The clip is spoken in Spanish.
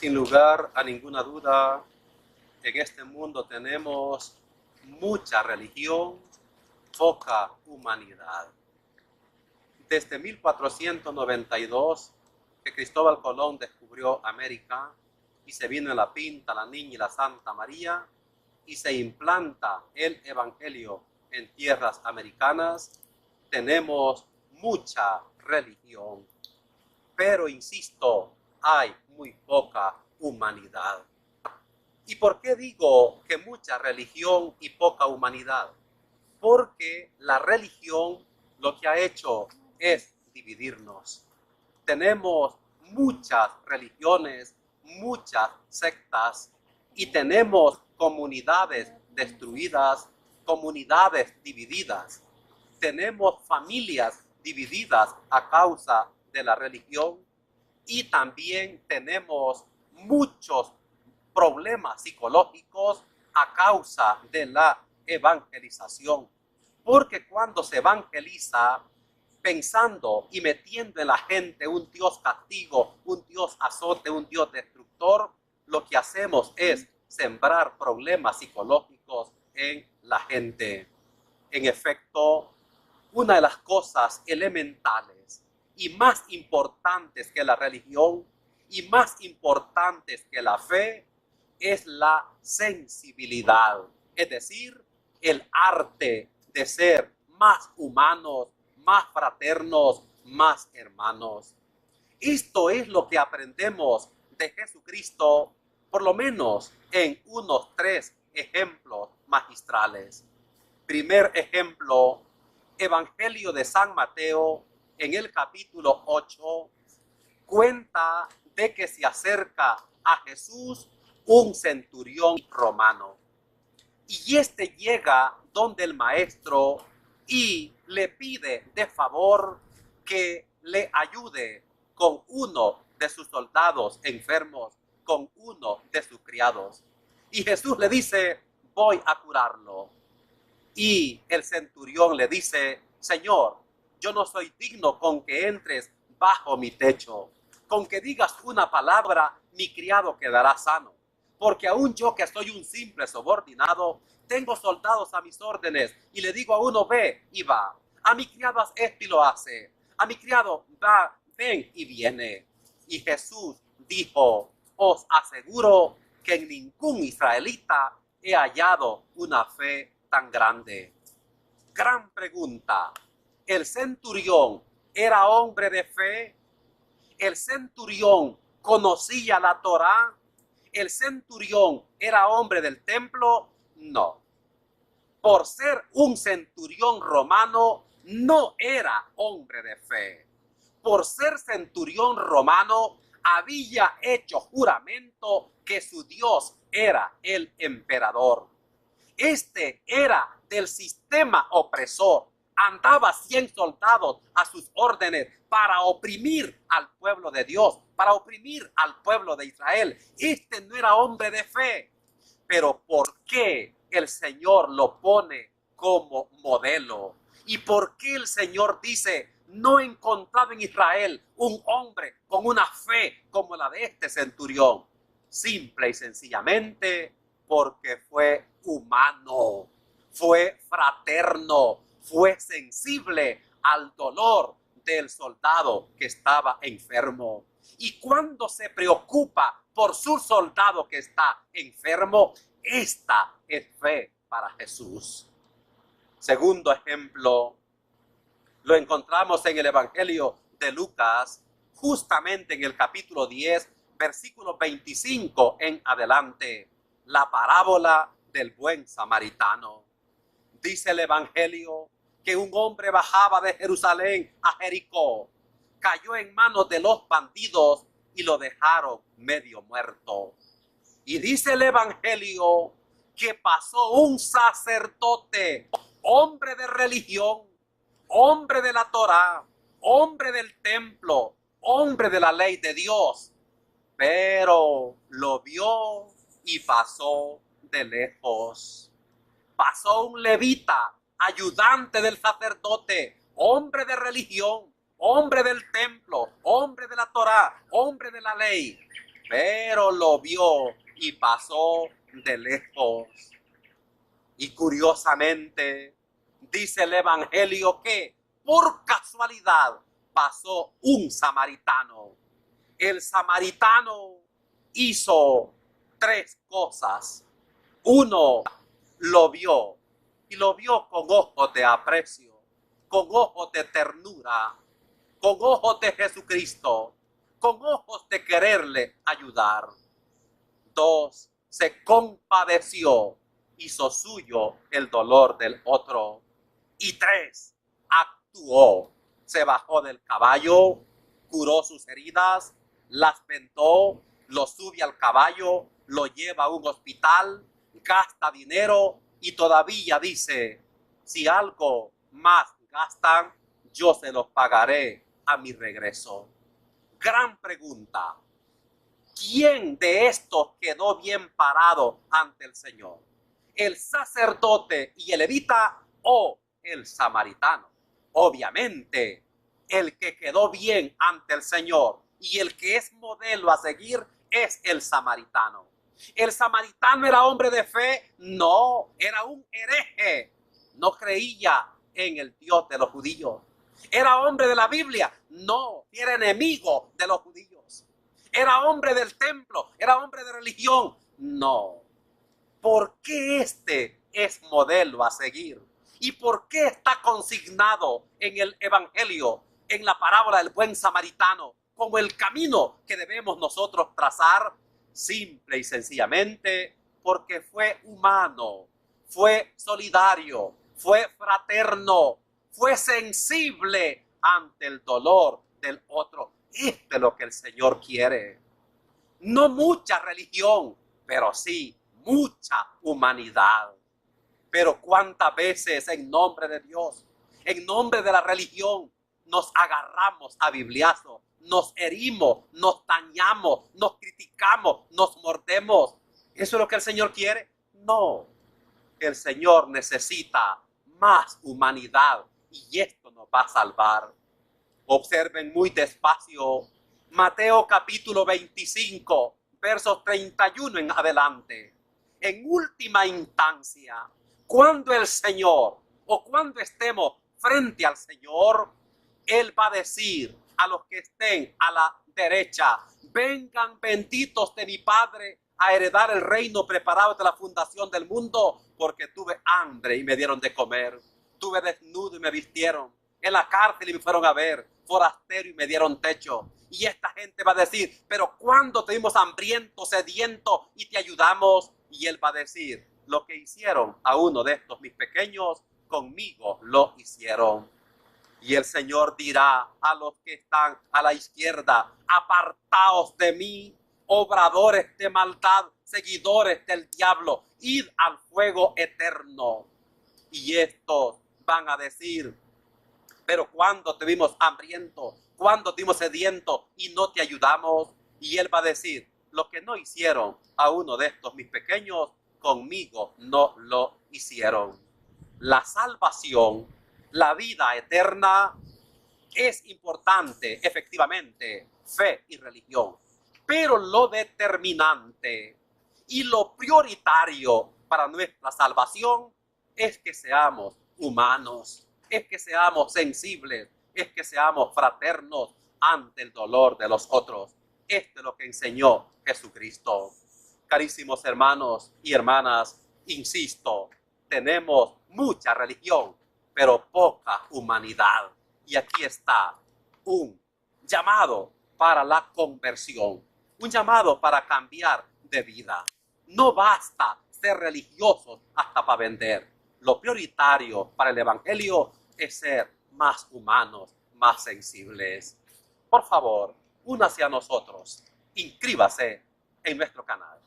Sin lugar a ninguna duda, en este mundo tenemos mucha religión, poca humanidad. Desde 1492, que Cristóbal Colón descubrió América y se vino en la Pinta, la Niña y la Santa María, y se implanta el Evangelio en tierras americanas, tenemos mucha religión. Pero, insisto, hay muy poca humanidad. ¿Y por qué digo que mucha religión y poca humanidad? Porque la religión lo que ha hecho es dividirnos. Tenemos muchas religiones, muchas sectas y tenemos comunidades destruidas, comunidades divididas. Tenemos familias divididas a causa de la religión y también tenemos muchos problemas psicológicos a causa de la evangelización. Porque cuando se evangeliza pensando y metiendo en la gente un Dios castigo, un Dios azote, un Dios destructor, lo que hacemos es sembrar problemas psicológicos en la gente. En efecto, una de las cosas elementales y más importantes que la religión y más importantes que la fe es la sensibilidad, es decir, el arte de ser más humanos, más fraternos, más hermanos. Esto es lo que aprendemos de Jesucristo, por lo menos en unos 3 ejemplos magistrales. Primer ejemplo, Evangelio de San Mateo, en el capítulo 8, cuenta de que se acerca a Jesús un centurión romano. Y este llega donde el maestro y le pide de favor que le ayude con uno de sus soldados enfermos, con uno de sus criados. Y Jesús le dice, voy a curarlo. Y el centurión le dice, Señor, yo no soy digno con que entres bajo mi techo. Con que digas una palabra, mi criado quedará sano. Porque aún yo, que soy un simple subordinado, tengo soldados a mis órdenes y le digo a uno, ve y va. A mi criado haz esto y lo hace. A mi criado va, ven y viene. Y Jesús dijo, os aseguro que en ningún israelita he hallado una fe tan grande. Gran pregunta. ¿El centurión era hombre de fe? ¿El centurión conocía la Torá? ¿El centurión era hombre del templo? No. Por ser un centurión romano, no era hombre de fe. Por ser centurión romano, había hecho juramento que su Dios era el emperador. Este era del sistema opresor. Andaba 100 soldados a sus órdenes para oprimir al pueblo de Dios, para oprimir al pueblo de Israel. Este no era hombre de fe. Pero ¿por qué el Señor lo pone como modelo? ¿Y por qué el Señor dice, no he encontrado en Israel un hombre con una fe como la de este centurión? Simple y sencillamente porque fue humano, fue fraterno, fue sensible al dolor del soldado que estaba enfermo. Y cuando se preocupa por su soldado que está enfermo, esta es fe para Jesús. Segundo ejemplo, lo encontramos en el Evangelio de Lucas, justamente en el capítulo 10, versículo 25 en adelante, la parábola del buen samaritano. Dice el Evangelio que un hombre bajaba de Jerusalén a Jericó, cayó en manos de los bandidos y lo dejaron medio muerto. Y dice el Evangelio que pasó un sacerdote, hombre de religión, hombre de la Torá, hombre del templo, hombre de la ley de Dios, pero lo vio y pasó de lejos. Pasó un levita, ayudante del sacerdote, hombre de religión, hombre del templo, hombre de la Torá, hombre de la ley, pero lo vio y pasó de lejos. Y curiosamente, dice el Evangelio que por casualidad pasó un samaritano. El samaritano hizo 3 cosas. Uno, lo vio, y lo vio con ojos de aprecio, con ojos de ternura, con ojos de Jesucristo, con ojos de quererle ayudar. 2, se compadeció, hizo suyo el dolor del otro. Y 3, actuó, se bajó del caballo, curó sus heridas, las vendó, lo sube al caballo, lo lleva a un hospital, gasta dinero y todavía dice, si algo más gastan, yo se los pagaré a mi regreso. Gran pregunta. ¿Quién de estos quedó bien parado ante el Señor? ¿El sacerdote y el levita o el samaritano? Obviamente, el que quedó bien ante el Señor y el que es modelo a seguir es el samaritano. ¿El samaritano era hombre de fe? No, era un hereje. No creía en el Dios de los judíos. ¿Era hombre de la Biblia? No, era enemigo de los judíos. ¿Era hombre del templo? ¿Era hombre de religión? No. ¿Por qué este es modelo a seguir? ¿Y por qué está consignado en el Evangelio, en la parábola del buen samaritano, como el camino que debemos nosotros trazar? Simple y sencillamente porque fue humano, fue solidario, fue fraterno, fue sensible ante el dolor del otro. Esto es lo que el Señor quiere. No mucha religión, pero sí mucha humanidad. Pero cuántas veces en nombre de Dios, en nombre de la religión, nos agarramos a bibliazos, nos herimos, nos dañamos, nos criticamos, nos mordemos. ¿Eso es lo que el Señor quiere? No. El Señor necesita más humanidad y esto nos va a salvar. Observen muy despacio Mateo capítulo 25, versos 31 en adelante. En última instancia, cuando el Señor o cuando estemos frente al Señor, Él va a decir a los que estén a la derecha, vengan benditos de mi Padre a heredar el reino preparado de la fundación del mundo, porque tuve hambre y me dieron de comer, tuve desnudo y me vistieron, en la cárcel y me fueron a ver, forastero y me dieron techo. Y esta gente va a decir, pero ¿cuándo te vimos hambriento, sediento y te ayudamos? Y Él va a decir, lo que hicieron a uno de estos mis pequeños, conmigo lo hicieron. Y el Señor dirá a los que están a la izquierda, apartaos de mí, obradores de maldad, seguidores del diablo, id al fuego eterno. Y estos van a decir, pero cuando te vimos hambriento, cuando te vimos sediento y no te ayudamos. Y Él va a decir, lo que no hicieron a uno de estos mis pequeños, conmigo no lo hicieron. La salvación, la vida eterna, es importante, efectivamente, fe y religión. Pero lo determinante y lo prioritario para nuestra salvación es que seamos humanos, es que seamos sensibles, es que seamos fraternos ante el dolor de los otros. Esto es lo que enseñó Jesucristo. Carísimos hermanos y hermanas, insisto, tenemos mucha religión, pero poca humanidad. Y aquí está un llamado para la conversión, un llamado para cambiar de vida. No basta ser religiosos hasta para vender. Lo prioritario para el Evangelio es ser más humanos, más sensibles. Por favor, únase a nosotros, inscríbase en nuestro canal.